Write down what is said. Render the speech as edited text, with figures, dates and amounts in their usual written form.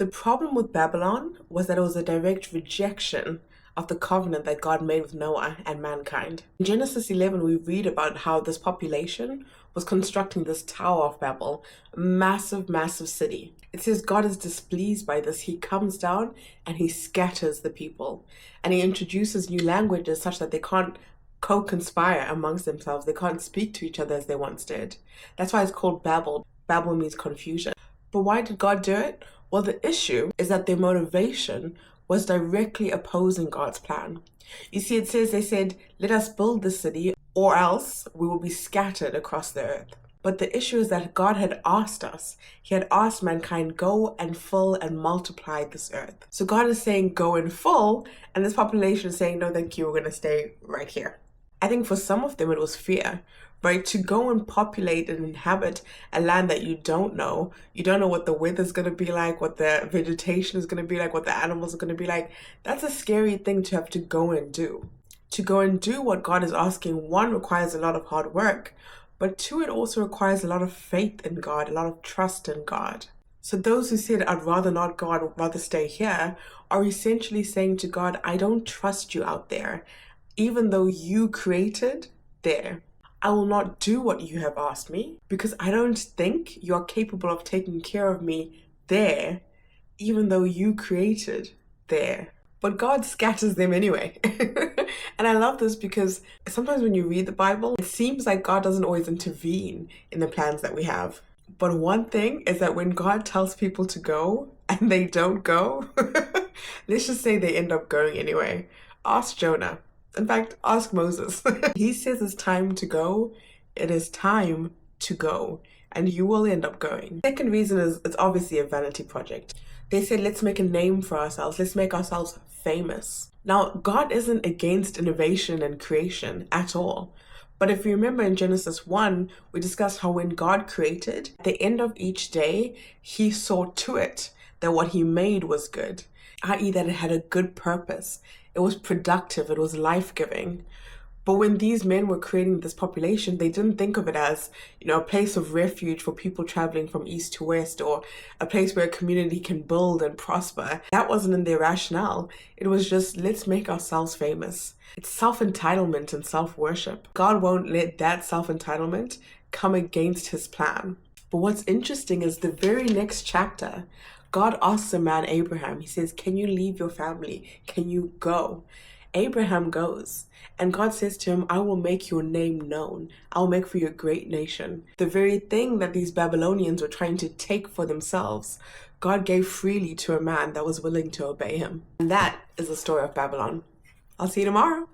The problem with Babylon was that it was a direct rejection of the covenant that God made with Noah and mankind. In Genesis 11, we read about how this population was constructing this Tower of Babel, a massive, massive city. It says God is displeased by this. He comes down and he scatters the people. And he introduces new languages such that they can't co-conspire amongst themselves. They can't speak to each other as they once did. That's why it's called Babel. Babel means confusion. But why did God do it? Well, the issue is that their motivation was directly opposing God's plan. You see, they said, let us build the city or else we will be scattered across the earth. But the issue is that God had asked us. He had asked mankind, go and fill and multiply this earth. So God is saying, go and fill, and this population is saying, no, thank you, we're going to stay right here. I think for some of them it was fear, right? To go and populate and inhabit a land that you don't know what the weather's going to be like, what the vegetation is going to be like, what the animals are going to be like. That's a scary thing to have to go and do. To go and do what God is asking, one, requires a lot of hard work, but two, it also requires a lot of faith in God, a lot of trust in God. So those who said, I'd rather not go, I'd rather stay here, are essentially saying to God, I don't trust you out there. Even though you created there, I will not do what you have asked me because I don't think you're capable of taking care of me there, even though you created there. But God scatters them anyway. And I love this because sometimes when you read the Bible, it seems like God doesn't always intervene in the plans that we have. But one thing is that when God tells people to go and they don't go, let's just say they end up going anyway. Ask Jonah. In fact, ask Moses. He says it's time to go. It is time to go. And you will end up going. Second reason is it's obviously a vanity project. They said, let's make a name for ourselves. Let's make ourselves famous. Now, God isn't against innovation and creation at all. But if you remember in Genesis 1, we discussed how when God created, at the end of each day, he saw to it that what he made was good, i.e. that it had a good purpose. It was productive, it was life-giving. But when these men were creating this population, they didn't think of it as, a place of refuge for people traveling from east to west, or a place where a community can build and prosper. That wasn't in their rationale. It was just, let's make ourselves famous. It's self-entitlement and self-worship. God won't let that self-entitlement come against his plan. But what's interesting is the very next chapter, God asks a man, Abraham, he says, can you leave your family? Can you go? Abraham goes, and God says to him, I will make your name known. I will make for you a great nation. The very thing that these Babylonians were trying to take for themselves, God gave freely to a man that was willing to obey him. And that is the story of Babylon. I'll see you tomorrow.